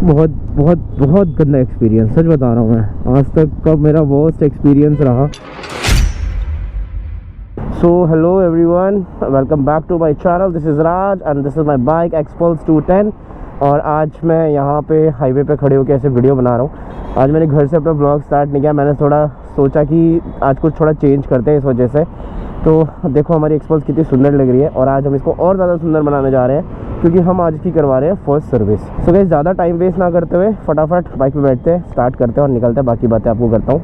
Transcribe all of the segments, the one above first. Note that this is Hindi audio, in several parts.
बहुत बहुत बहुत गंदा एक्सपीरियंस, सच बता रहा हूँ मैं, आज तक का मेरा वर्स्ट एक्सपीरियंस रहा। So hello everyone, welcome back to my channel. This is Raj and this is my bike Xpulse 210। और आज मैं यहाँ पे हाईवे पे खड़े होकर ऐसे वीडियो बना रहा हूँ। आज मैंने घर से अपना ब्लॉग स्टार्ट नहीं किया, मैंने थोड़ा सोचा कि आज कुछ थोड़ा चेंज करते हैं इस वजह से। तो देखो हमारी एक्सपल्स कितनी सुंदर लग रही है और आज हम इसको और ज़्यादा सुंदर बनाने जा रहे हैं क्योंकि हम आज की करवा रहे हैं फर्स्ट सर्विस। सो गाइस ज़्यादा टाइम वेस्ट ना करते हुए फटाफट बाइक पे बैठते हैं, स्टार्ट करते हैं और निकलते हैं। बाकी बातें आपको करता हूँ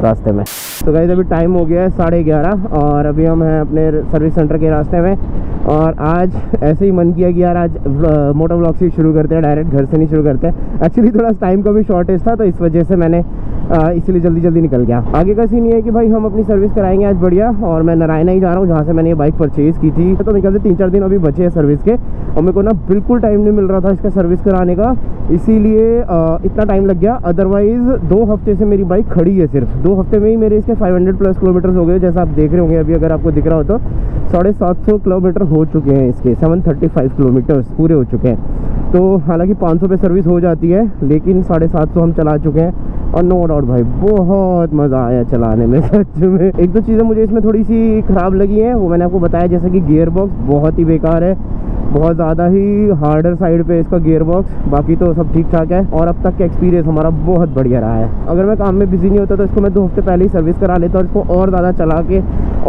रास्ते में। तो गाइस अभी टाइम हो गया है 11:30 और अभी हम हैं अपने सर्विस सेंटर के रास्ते में। और आज ऐसे ही मन किया कि यार आज मोटो व्लॉग से शुरू करते हैं, डायरेक्ट घर से नहीं शुरू करते हैं। एक्चुअली थोड़ा टाइम का भी शॉर्टेज था तो इस वजह से मैंने इसलिए जल्दी निकल गया। आगे का सीन ये है कि भाई हम अपनी सर्विस कराएंगे आज बढ़िया। और मैं नारायण ही जा रहा हूँ जहाँ से मैंने ये बाइक परचेज़ की थी। तो निकलते 3-4 दिन अभी बचे हैं सर्विस के और मेरे को ना बिल्कुल टाइम नहीं मिल रहा था इसका सर्विस कराने का, इसीलिए इतना टाइम लग गया। अदरवाइज़ 2 हफ्ते से मेरी बाइक खड़ी है, सिर्फ 2 हफ्ते में ही मेरे इसके 500+ किलोमीटर हो गए। जैसा आप देख रहे होंगे अभी, अगर आपको दिख रहा हो तो 750 किलोमीटर हो चुके हैं इसके, 735 किलोमीटर्स पूरे हो चुके हैं। तो हालांकि 500 पे सर्विस हो जाती है लेकिन 750 हम चला चुके हैं। और नो डाउट भाई बहुत मज़ा आया चलाने में सच में। एक दो चीज़ें मुझे इसमें थोड़ी सी ख़राब लगी हैं, वो मैंने आपको बताया, जैसे कि गियर बॉक्स बहुत ही बेकार है, बहुत ज़्यादा ही हार्डर साइड पे इसका गियर बॉक्स। बाकी तो सब ठीक ठाक है और अब तक का एक्सपीरियंस हमारा बहुत बढ़िया रहा है। अगर मैं काम में बिजी नहीं होता तो इसको मैं 2 हफ्ते पहले ही सर्विस करा लेता और इसको और ज़्यादा चला के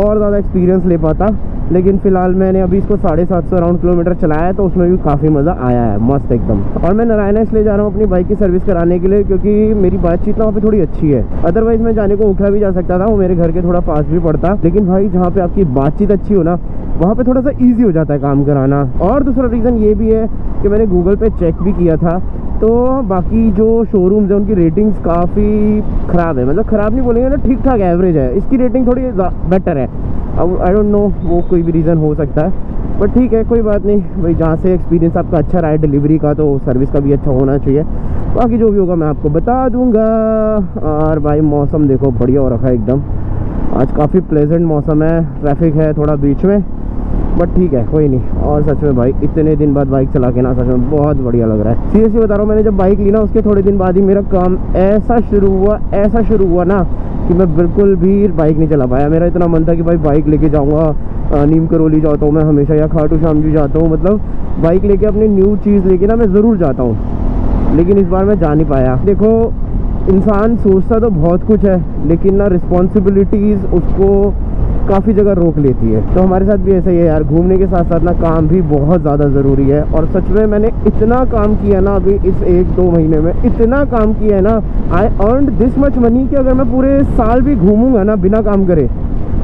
और ज़्यादा एक्सपीरियंस ले पाता। लेकिन फ़िलहाल मैंने अभी इसको 750 अराउंड किलोमीटर चलाया है तो उसमें भी काफ़ी मज़ा आया है, मस्त एकदम। और मैं नारायण इसलिए जा रहा हूँ अपनी बाइक की सर्विस कराने के लिए क्योंकि मेरी बातचीत वहाँ पे थोड़ी अच्छी है। अदरवाइज़ मैं जाने को उखड़ा भी जा सकता था, वो मेरे घर के थोड़ा पास भी पड़ता। लेकिन भाई जहाँ पे आपकी बातचीत अच्छी हो ना वहाँ पे थोड़ा सा ईजी हो जाता है काम कराना। और दूसरा रीज़न ये भी है कि मैंने गूगल पे चेक भी किया था तो बाकी जो शोरूम्स हैं उनकी रेटिंग्स काफ़ी ख़राब है। मतलब ख़राब नहीं बोलेंगे ना, ठीक ठाक एवरेज है। इसकी रेटिंग थोड़ी बेटर है। अब आई डोंट नो वो कोई भी रीज़न हो सकता है, बट ठीक है कोई बात नहीं भाई। जहाँ से एक्सपीरियंस आपका अच्छा रहा है डिलीवरी का तो सर्विस का भी अच्छा होना चाहिए। बाकी जो भी होगा मैं आपको बता दूंगा। और भाई मौसम देखो बढ़िया हो रखा है एकदम, आज काफ़ी प्लेजेंट मौसम है। ट्रैफिक है थोड़ा बीच में बट ठीक है कोई नहीं। और सच में भाई इतने दिन बाद बाइक चला के ना सच में बहुत बढ़िया लग रहा है। सीरियसली बता रहा हूँ, मैंने जब बाइक ली ना उसके थोड़े दिन बाद ही मेरा काम ऐसा शुरू हुआ ना कि मैं बिल्कुल भी बाइक नहीं चला पाया। मेरा इतना मन था कि भाई बाइक लेके जाऊँगा, नीम करौली जाता हूँ मैं हमेशा, या खाटू श्याम जी जाता हूँ। मतलब बाइक लेके अपनी न्यू चीज़ लेके ना मैं ज़रूर जाता हूँ, लेकिन इस बार मैं जा नहीं पाया। देखो इंसान सोचता तो बहुत कुछ है लेकिन ना रिस्पॉन्सिबिलिटीज़ उसको काफ़ी जगह रोक लेती है। तो हमारे साथ भी ऐसा ही है यार, घूमने के साथ साथ ना काम भी बहुत ज़्यादा ज़रूरी है। और सच में मैंने इतना काम किया ना अभी इस 1-2 महीने में, इतना काम किया है ना, आई अर्नड दिस मच मनी कि अगर मैं पूरे साल भी घूमूंगा ना बिना काम करे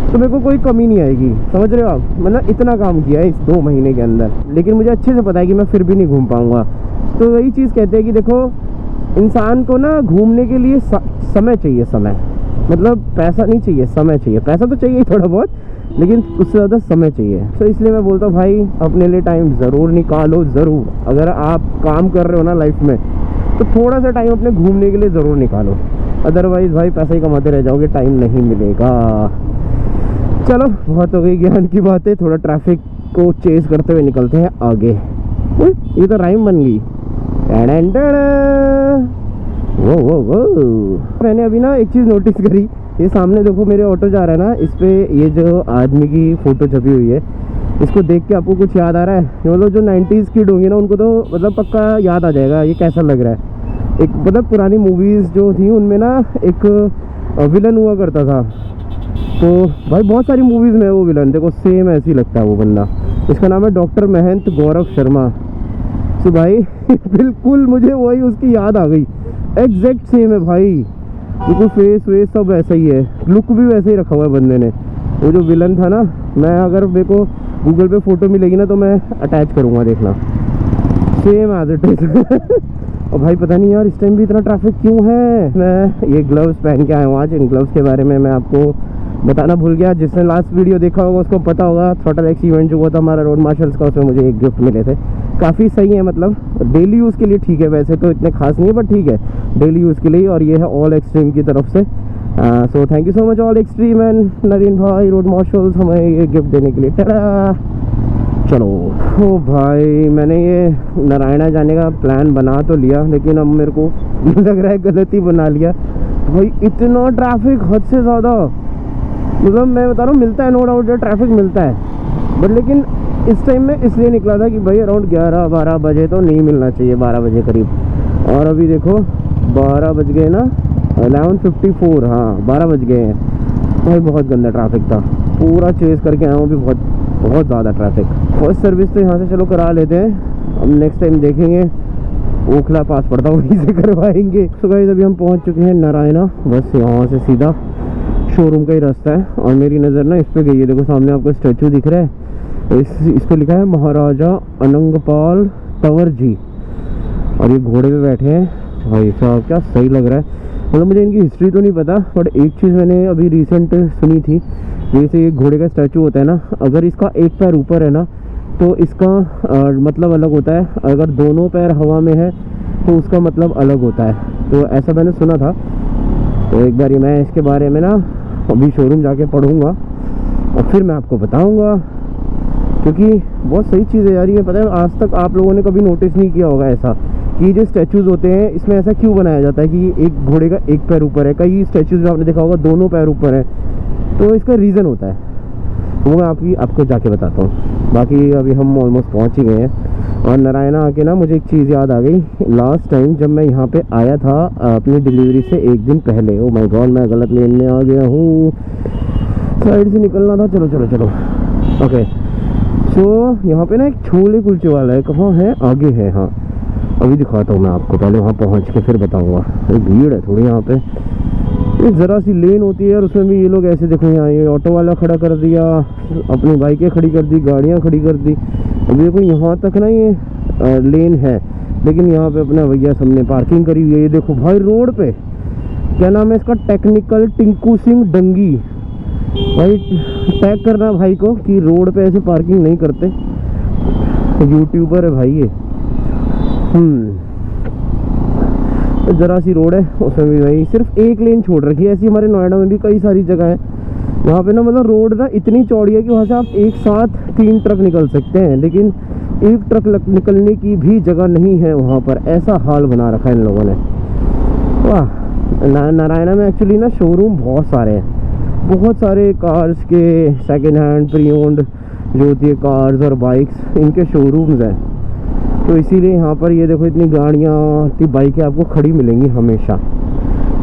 तो मेरे को कोई कमी नहीं आएगी। समझ रहे हो आप, मतलब इतना काम किया है इस 2 महीने के अंदर। लेकिन मुझे अच्छे से पता है कि मैं फिर भी नहीं घूम पाऊँगा। तो वही चीज़ कहते हैं कि देखो इंसान को ना घूमने के लिए समय चाहिए, समय मतलब पैसा नहीं चाहिए, समय चाहिए। पैसा तो चाहिए थोड़ा बहुत लेकिन उससे ज़्यादा समय चाहिए। तो इसलिए मैं बोलता हूँ भाई अपने लिए टाइम ज़रूर निकालो, ज़रूर। अगर आप काम कर रहे हो ना लाइफ में तो थोड़ा सा टाइम अपने घूमने के लिए ज़रूर निकालो, अदरवाइज़ भाई पैसा ही कमाते रह जाओगे, टाइम नहीं मिलेगा। चलो बहुत हो गई ज्ञान की बातें, थोड़ा ट्रैफिक को चेस करते हुए निकलते हैं आगे। ये तो राइम बन गई। वो मैंने अभी ना एक चीज़ नोटिस करी, ये सामने देखो मेरे ऑटो जा रहा है ना, इस पे ये जो आदमी की फ़ोटो छपी हुई है, इसको देख के आपको कुछ याद आ रहा है? मतलब जो 90s किड होंगे ना उनको तो मतलब पक्का याद आ जाएगा ये कैसा लग रहा है। एक मतलब पुरानी मूवीज़ जो थी उनमें ना एक विलन हुआ करता था। तो भाई बहुत सारी मूवीज़ में वो विलन देखो सेम ऐसे ही लगता है वो बंदा। इसका नाम है डॉक्टर महंत गौरव शर्मा। तो भाई बिल्कुल मुझे वही उसकी याद आ गई, एग्जैक्ट सेम है भाई, बिल्कुल फेस वेस सब ऐसा ही है, लुक भी वैसे ही रखा हुआ है बंदे ने। वो जो विलन था ना, मैं अगर मेरे को गूगल पे फ़ोटो मिलेगी ना तो मैं अटैच करूँगा, देखना सेम एज इट इज। और भाई पता नहीं यार इस टाइम भी इतना ट्रैफिक क्यों है। मैं ये ग्लव्स पहन के आया हूँ आज, इन ग्लव्स के बारे में मैं आपको बताना भूल गया। जिसने लास्ट वीडियो देखा होगा उसको पता होगा, थ्रॉटल एक्स इवेंट जो हुआ था हमारा रोड मार्शल्स का, उसमें मुझे एक गिफ्ट मिले थे। काफ़ी सही है, मतलब डेली यूज़ के लिए ठीक है, वैसे तो इतने खास नहीं है बट ठीक है डेली यूज़ के लिए। और ये है ऑल एक्सट्रीम की तरफ से। So thank you so much all extreme and Narine भाई रोड मार्शल्स हमें ये गिफ्ट देने के लिए। चलो ओ भाई, मैंने ये नारायणा जाने का प्लान बना तो लिया, लेकिन अब मेरे को लग रहा है गलती बना लिया भाई। इतना ट्रैफिक हद से ज़्यादा, मतलब मैं बता रहा हूँ, मिलता है नो डाउट जो ट्रैफिक मिलता है, बट लेकिन इस टाइम में इसलिए निकला था कि भाई अराउंड 11-12 बजे तो नहीं मिलना चाहिए, 12 बजे करीब। और अभी देखो 12 बज गए ना, 11:54, हाँ 12 बज गए हैं भाई। बहुत गंदा ट्रैफिक था, पूरा चेस करके आया हूँ अभी, बहुत ज़्यादा ट्रैफिक। फर्स्ट सर्विस तो यहाँ से चलो करा लेते हैं, अब नेक्स्ट टाइम देखेंगे ओखला पास पड़ता वहीं से करवाएंगे। सो गाइस अभी हम पहुँच चुके हैं नारायणा, बस यहाँ से सीधा शोरूम का ही रास्ता है। और मेरी नज़र ना इस पर गई है, देखो सामने आपको स्टैचू दिख रहा है, इस पर लिखा है महाराजा अनंगपाल तंवर जी, और ये घोड़े पे बैठे हैं भाई साहब, क्या सही लग रहा है। मतलब मुझे इनकी हिस्ट्री तो नहीं पता, बट एक चीज़ मैंने अभी रिसेंट सुनी थी, जैसे ये घोड़े का स्टैचू होता है ना, अगर इसका एक पैर ऊपर है ना तो इसका मतलब अलग होता है, अगर दोनों पैर हवा में है तो उसका मतलब अलग होता है। तो ऐसा मैंने सुना था, तो एक बार ये मैं इसके बारे में ना अभी शोरूम जाके पढ़ूंगा और फिर मैं आपको बताऊंगा, क्योंकि बहुत सही चीज़ है यार ये। पता है आज तक आप लोगों ने कभी नोटिस नहीं किया होगा ऐसा कि जो स्टैचूज़ होते हैं इसमें ऐसा क्यों बनाया जाता है कि एक घोड़े का एक पैर ऊपर है। कई स्टैचूज़ में आपने देखा होगा दोनों पैर ऊपर है, तो इसका रीज़न होता है, वो मैं आपको जाके बताता हूँ। बाकी अभी हम ऑलमोस्ट पहुँच ही गए हैं। और नारायणा आके ना मुझे एक चीज़ याद आ गई, लास्ट टाइम जब मैं यहाँ पे आया था अपनी डिलीवरी से एक दिन पहले, ओ माय गॉड मैं गलत लेन में आ गया हूँ, साइड से निकलना था। चलो चलो चलो, ओके। सो यहाँ पे ना एक छोले कुलचे वाला है, कहाँ है, आगे है, हाँ अभी दिखाता हूँ मैं आपको, पहले वहाँ पहुँच के फिर बताऊँगा। भीड़ है थोड़ी यहाँ पे, ये ज़रा सी लेन होती है और उसमें भी ये लोग ऐसे, देखो यहाँ ये ऑटो वाला खड़ा कर दिया, अपनी बाइकें खड़ी कर दी, गाड़ियाँ खड़ी कर दी। अब देखो यहाँ तक ना ये लेन है, लेकिन यहाँ पे अपना भैया सबने पार्किंग करी हुई है। ये देखो भाई रोड पे, क्या नाम है इसका, टेक्निकल टिंकू सिंह डंगी। भाई टैग करना भाई को कि रोड पे ऐसे पार्किंग नहीं करते, यूट्यूबर है भाई ये। ज़रा सी रोड है, उसमें भी भाई सिर्फ एक लेन छोड़ रखी है। ऐसी हमारे नोएडा में भी कई सारी जगह है वहाँ पे ना, मतलब रोड ना इतनी चौड़ी है कि वहाँ से आप एक साथ 3 ट्रक निकल सकते हैं, लेकिन एक ट्रक निकलने की भी जगह नहीं है वहाँ पर। ऐसा हाल बना रखा है इन लोगों ने। वाह, नारायणा में एक्चुअली ना शोरूम बहुत सारे हैं, बहुत सारे कार्स के, सेकेंड हैंड, प्री ओन्ड जो होती है कार्स और बाइक्स, इनके शोरूम्स हैं। तो इसीलिए यहाँ पर ये देखो इतनी गाड़ियाँ, इतनी बाइकें आपको खड़ी मिलेंगी हमेशा।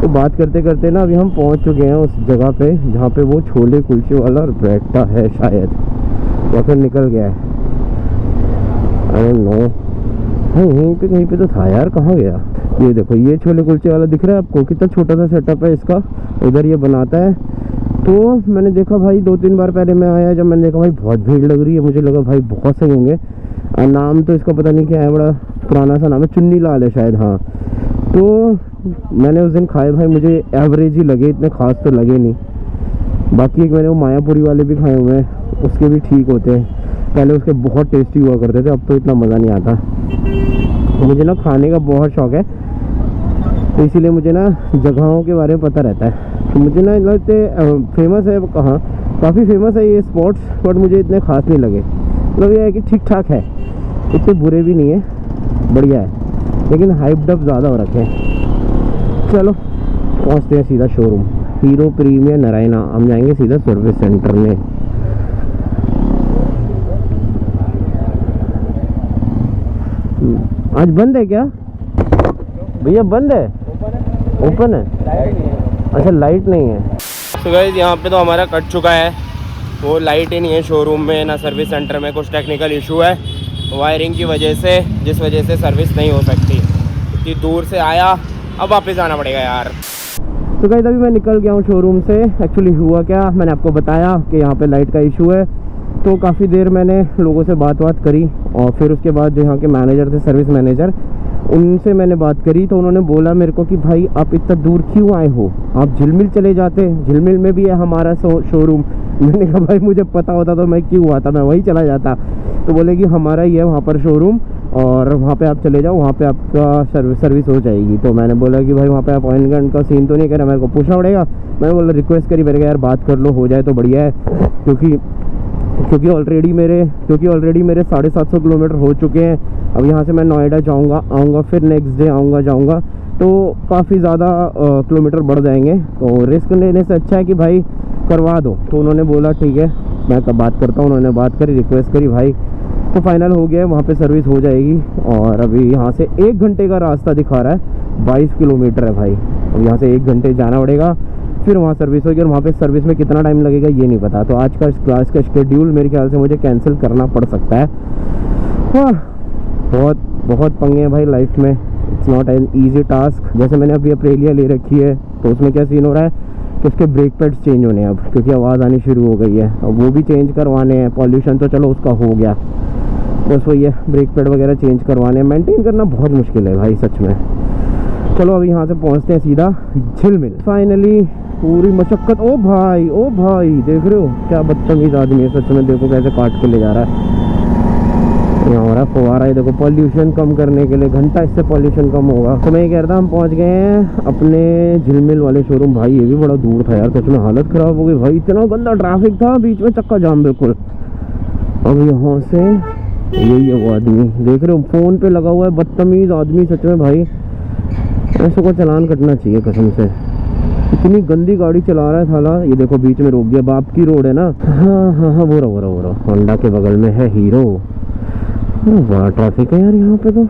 तो बात करते करते ना अभी हम पहुँच चुके हैं उस जगह पे जहाँ पे वो छोले कुलचे वाला बैठता है शायद, या फिर निकल गया है, आई डोंट नो। हाँ यहीं पे कहीं पे तो था यार, कहाँ गया। ये देखो ये छोले कुलचे वाला दिख रहा है आपको, कितना छोटा सा सेटअप है इसका, उधर ये बनाता है। तो मैंने देखा भाई 2-3 बार पहले मैं आया, जब मैंने देखा भाई बहुत भीड़ लग रही है, मुझे लगा भाई बहुत सही होंगे। नाम तो इसका पता नहीं क्या है, बड़ा पुराना सा नाम है, चुन्नी लाल है शायद, हाँ। तो मैंने उस दिन खाए भाई, मुझे एवरेज ही लगे, इतने खास तो लगे नहीं। बाकी एक मैंने वो मायापुरी वाले भी खाए हुए हैं, उसके भी ठीक होते हैं, पहले उसके बहुत टेस्टी हुआ करते थे, अब तो इतना मज़ा नहीं आता। मुझे ना खाने का बहुत शौक़ है, तो इसीलिए मुझे ना जगहों के बारे में पता रहता है। तो मुझे ना इतने फेमस है, कहाँ काफ़ी फेमस है ये स्पॉट्स, बट मुझे इतने खास नहीं लगे। मतलब ये है कि ठीक ठाक है, इतने बुरे भी नहीं है, बढ़िया है, लेकिन हाइप्ड अप ज़्यादा हो रखे हैं। चलो पहुँचते हैं सीधा शोरूम, हीरो प्रीमियर नारायणा। हम जाएंगे सीधा सर्विस सेंटर में। आज बंद है क्या भैया? बंद है, ओपन है? अच्छा लाइट नहीं है। तो गाइस यहाँ पे तो हमारा कट चुका है, वो लाइट ही नहीं है शोरूम में ना सर्विस सेंटर में। कुछ टेक्निकल इशू है वायरिंग की वजह से, जिस वजह से सर्विस नहीं हो सकती। इतनी दूर से आया, अब वापस आना पड़ेगा यार। तो गाइस अभी मैं निकल गया हूँ शोरूम से। एक्चुअली हुआ क्या, मैंने आपको बताया कि यहाँ पे लाइट का इशू है, तो काफ़ी देर मैंने लोगों से बात करी, और फिर उसके बाद जो यहाँ के मैनेजर थे, सर्विस मैनेजर, उनसे मैंने बात करी। तो उन्होंने बोला मेरे को कि भाई आप इतना दूर क्यों आए हो, आप झिलमिल चले जाते, झिलमिल में भी है हमारा शोरूम। मैंने कहा भाई मुझे पता होता तो मैं क्यों आता, मैं वहीं चला जाता। तो बोले कि हमारा ही है वहाँ पर शोरूम, और वहाँ पे आप चले जाओ, वहाँ पे आपका सर्विस हो जाएगी। तो मैंने बोला कि भाई वहाँ पे अपॉइंटमेंट का सीन तो नहीं करा, मेरे को पूछना पड़ेगा। मैंने बोला रिक्वेस्ट करी, मेरे को यार बात कर लो, हो जाए तो बढ़िया है, क्योंकि क्योंकि ऑलरेडी मेरे 750 किलोमीटर हो चुके हैं। अब यहाँ से मैं नोएडा आऊँगा, फिर नेक्स्ट डे जाऊँगा तो काफ़ी ज़्यादा किलोमीटर बढ़ जाएंगे। तो रिस्क लेने से अच्छा है कि भाई करवा दो। तो उन्होंने बोला ठीक है, मैं कब बात करता हूँ। उन्होंने बात करी, रिक्वेस्ट करी भाई, तो फाइनल हो गया, वहाँ पे सर्विस हो जाएगी। और अभी यहाँ से 1 घंटे का रास्ता दिखा रहा है, 22 किलोमीटर है भाई। अब यहाँ से 1 घंटे जाना पड़ेगा, फिर वहाँ सर्विस होगी। और वहाँ पे सर्विस में कितना टाइम लगेगा ये नहीं पता। तो आज का क्लास का शेड्यूल मेरे ख्याल से मुझे कैंसिल करना पड़ सकता है। हाँ, बहुत पंगे हैं भाई लाइफ में। It's not an easy task. जैसे मैंने अभी अप्रेलिया ले रखी है, तो उसमें क्या सीन हो रहा है कि उसके ब्रेक पैड्स चेंज होने हैं अब, क्योंकि आवाज़ आनी शुरू हो गई है। अब वो भी चेंज करवाने हैं। पॉल्यूशन तो चलो उसका हो गया, बस वही है, ब्रेक पैड वगैरह चेंज करवाने हैं। मेंटेन करना बहुत मुश्किल है भाई सच में। चलो अभी यहाँ से पहुँचते हैं सीधा झिलमिल। फाइनली पूरी मशक्क़त। ओ भाई देख रहे हो क्या बदतमीज़ आदमी है सच में। देखो कैसे काट के ले जा रहा है। यहाँ हो रहा है फुवारा है, देखो पॉल्यूशन कम करने के लिए, घंटा इससे पॉल्यूशन कम होगा। तो मैं ये कह रहा था, हम पहुँच गए हैं अपने झिलमिल वाले शोरूम। भाई ये भी बड़ा दूर था यार, सच में हालत ख़राब हो गई भाई। इतना गंदा ट्रैफिक था, बीच में चक्का जाम बिल्कुल। अब यहाँ से यही है वो आदमी, देख रहे हो फ़ोन पे लगा हुआ है, बदतमीज़ आदमी सच में भाई। ऐसे को चालान कटना चाहिए कसम से। इतनी गंदी गाड़ी चला रहा है साला। ये देखो बीच में रोक दिया, बाप की रोड है ना। हाँ, वो रहा होंडा के बगल में है हीरो। बड़ा ट्रैफिक है यार यहाँ पे तो।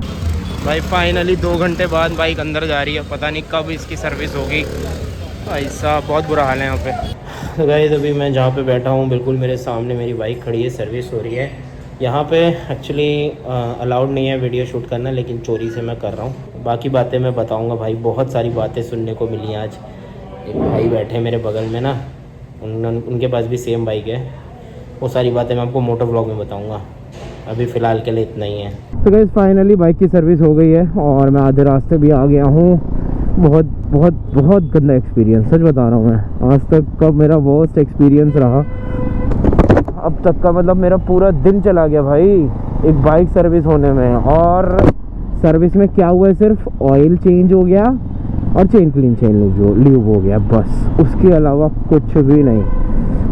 भाई फाइनली 2 घंटे बाद बाइक अंदर जा रही है। पता नहीं कब इसकी सर्विस होगी भाई साहब, बहुत बुरा हाल है यहाँ पे। तो गाइस अभी मैं जहाँ पे बैठा हूँ बिल्कुल मेरे सामने मेरी बाइक खड़ी है, सर्विस हो रही है। यहाँ पे एक्चुअली अलाउड नहीं है वीडियो शूट करना, लेकिन चोरी से मैं कर रहा हूँ। बाकी बातें मैं बताऊँगा भाई, बहुत सारी बातें सुनने को मिली आज। एक भाई बैठे मेरे बगल में ना, उनके पास भी सेम बाइक है। वो सारी बातें मैं आपको मोटो व्लॉग में बताऊँगा। अभी फ़िलहाल के लिए इतना ही है। तो गाइस फाइनली बाइक की सर्विस हो गई है और मैं आधे रास्ते भी आ गया हूँ। बहुत गंदा एक्सपीरियंस, सच बता रहा हूँ मैं। आज तक का मेरा वर्स्ट एक्सपीरियंस रहा अब तक का। मतलब मेरा पूरा दिन चला गया भाई एक बाइक सर्विस होने में। और सर्विस में क्या हुआ है, सिर्फ ऑयल चेंज हो गया और चेन क्लीन ल्यूब हो गया, बस। उसके अलावा कुछ भी नहीं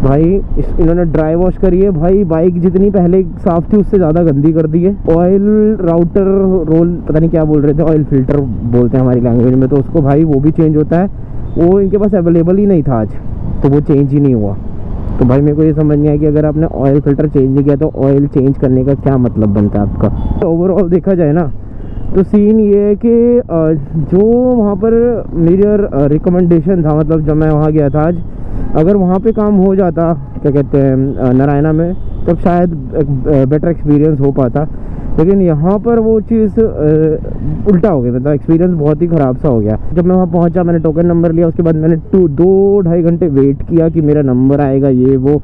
भाई। इन्होंने ड्राई वॉश करी है भाई, बाइक जितनी पहले साफ़ थी उससे ज़्यादा गंदी कर दी है। ऑयल राउटर रोल पता नहीं क्या बोल रहे थे, ऑयल फिल्टर बोलते हैं हमारी लैंग्वेज में, तो उसको भाई वो भी चेंज होता है। वो इनके पास अवेलेबल ही नहीं था आज, तो वो चेंज ही नहीं हुआ। तो भाई मेरे को ये समझ नहीं आया कि अगर आपने ऑयल फिल्टर चेंज नहीं किया तो ऑयल चेंज करने का क्या मतलब बनता है आपका। तो ओवरऑल देखा जाए ना तो सीन ये है कि जो वहाँ पर मेरा रिकमेंडेशन था, मतलब जब मैं वहाँ गया था आज, अगर वहाँ पे काम हो जाता क्या कहते हैं नारायणा में, तब शायद एक बेटर एक्सपीरियंस हो पाता। लेकिन यहाँ पर वो चीज़ उल्टा हो गया, मतलब एक्सपीरियंस बहुत ही ख़राब सा हो गया। जब मैं वहाँ पहुँचा, मैंने टोकन नंबर लिया, उसके बाद मैंने 2-2.5 घंटे वेट किया कि मेरा नंबर आएगा ये वो।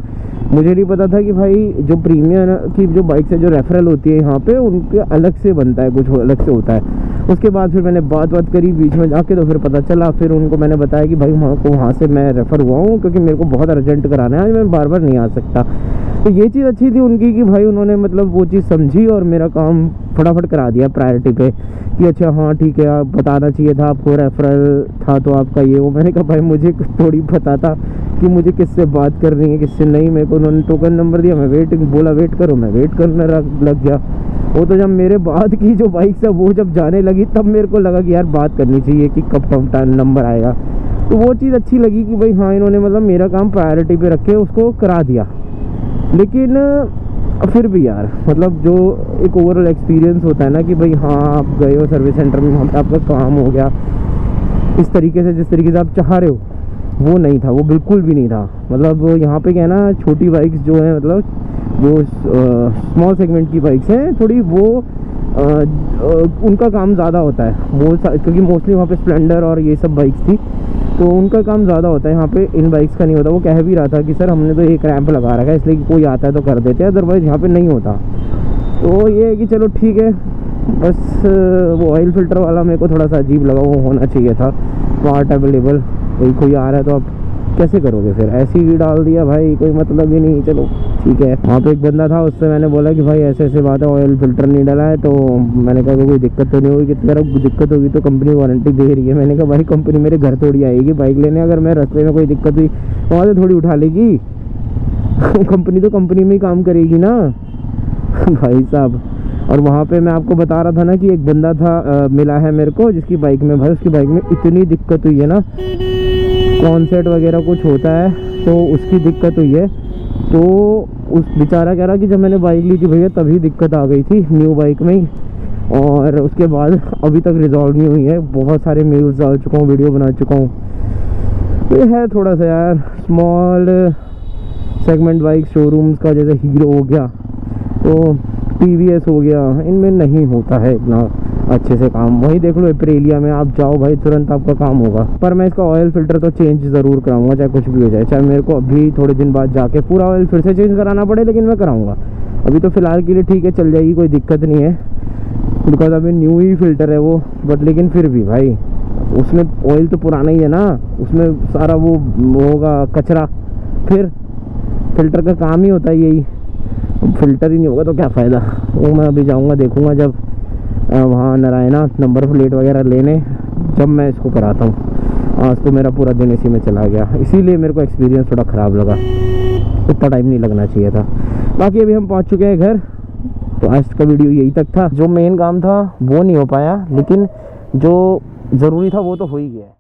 मुझे नहीं पता था कि भाई जो प्रीमियम की जो बाइक से जो रेफरल होती है यहाँ पे, उनके अलग से बनता है, कुछ अलग से होता है। उसके बाद फिर मैंने बात करी बीच में जाके, तो फिर पता चला। फिर उनको मैंने बताया कि भाई वहाँ से मैं रेफ़र हुआ हूँ क्योंकि मेरे को बहुत अर्जेंट कराना है, आज मैं बार नहीं आ सकता। तो ये चीज़ अच्छी थी उनकी कि भाई उन्होंने मतलब वो चीज़ समझी और मेरा काम फटाफट करा दिया प्रायोरिटी पे कि अच्छा हाँ ठीक है, आप बताना चाहिए था, आपको रेफरल था तो आपका ये वो। मैंने कहा भाई मुझे थोड़ी पता था कि मुझे किससे बात करनी है किससे नहीं। मेरे को उन्होंने टोकन नंबर दिया, मैं वेट करो, मैं वेट करने लग गया। वो तो जब मेरे बाद की जो बाइक है वो जब जाने लगी, तब मेरे को लगा कि यार बात करनी चाहिए कि कब नंबर आएगा। तो वो चीज़ अच्छी लगी कि भाई हाँ इन्होंने मतलब मेरा काम प्रायोरिटी पे रख के उसको करा दिया। लेकिन फिर भी यार मतलब जो एक ओवरऑल एक्सपीरियंस होता है ना कि भाई हाँ आप गए हो सर्विस सेंटर में, वहाँ पे आपका काम हो गया इस तरीके से जिस तरीके से आप चाह रहे हो, वो नहीं था, वो बिल्कुल भी नहीं था। मतलब यहाँ पे क्या है ना, छोटी बाइक्स जो है, मतलब जो स्मॉल सेगमेंट की बाइक्स हैं थोड़ी, वो उनका काम ज़्यादा होता है वो, क्योंकि मोस्टली वहाँ पे स्प्लेंडर और ये सब बाइक्स थी, तो उनका काम ज़्यादा होता है। यहाँ पे इन बाइक्स का नहीं होता। वो कह भी रहा था कि सर हमने तो एक रैंप लगा रखा है, इसलिए कोई आता है तो कर देते हैं, अदरवाइज़ यहाँ पे नहीं होता। तो ये है कि चलो ठीक है। बस वो ऑयल फिल्टर वाला मेरे को थोड़ा सा अजीब लगा, वो होना चाहिए था पार्ट अवेलेबल। कोई आ रहा है तो आप कैसे करोगे, फिर ऐसे ही डाल दिया भाई, कोई मतलब ही नहीं। चलो ठीक है। वहाँ पे एक बंदा था, उससे मैंने बोला कि भाई ऐसे बात है, ऑयल फिल्टर नहीं डाला है। तो मैंने कहा कोई दिक्कत तो नहीं होगी, कि अगर दिक्कत होगी तो कंपनी वारंटी दे रही है। मैंने कहा भाई कंपनी मेरे घर थोड़ी आएगी बाइक लेने, अगर मैं रास्ते में कोई दिक्कत हुई वहाँ से थोड़ी उठा लेगी। कंपनी तो कंपनी में ही काम करेगी ना भाई साहब। और वहाँ पे मैं आपको बता रहा था ना कि एक बंदा था मिला है मेरे को, जिसकी बाइक में भाई, उसकी बाइक में इतनी दिक्कत हुई है ना, कॉन्सेट वगैरह कुछ होता है तो उसकी दिक्कत हुई है। तो उस बेचारा कह रहा कि जब मैंने बाइक ली थी भैया तभी दिक्कत आ गई थी न्यू बाइक में ही, और उसके बाद अभी तक रिजॉल्व नहीं हुई है। बहुत सारे मेल्स डाल चुका हूँ, वीडियो बना चुका हूँ। तो ये है थोड़ा सा यार स्मॉल सेगमेंट बाइक शोरूम्स का, जैसे हीरो हो गया तो TVS हो गया, इनमें नहीं होता है इतना अच्छे से काम। वही देख लो एप्रिलिया में आप जाओ भाई, तुरंत आपका काम होगा। पर मैं इसका ऑयल फिल्टर तो चेंज ज़रूर कराऊंगा, चाहे कुछ भी हो जाए, चाहे मेरे को अभी थोड़े दिन बाद जाके पूरा ऑयल फिर से चेंज कराना पड़े, लेकिन मैं कराऊंगा। अभी तो फ़िलहाल के लिए ठीक है, चल जाएगी, कोई दिक्कत नहीं है, बिकॉज अभी न्यू ही फिल्टर है वो। बट लेकिन फिर भी भाई उसमें ऑयल तो पुराना ही है ना, उसमें सारा वो होगा कचरा, फिर फिल्टर का काम ही होता है यही। फिल्टर ही नहीं होगा तो क्या फ़ायदा। वो मैं अभी जाऊंगा, देखूंगा जब वहाँ नारायणा नंबर प्लेट वगैरह लेने, जब मैं इसको कराता हूँ। आज तो मेरा पूरा दिन इसी में चला गया, इसीलिए मेरे को एक्सपीरियंस थोड़ा ख़राब लगा, इतना टाइम नहीं लगना चाहिए था। बाकी अभी हम पहुँच चुके हैं घर। तो आज का वीडियो यही तक था, जो मेन काम था वो नहीं हो पाया, लेकिन जो ज़रूरी था वो तो हो ही गया है।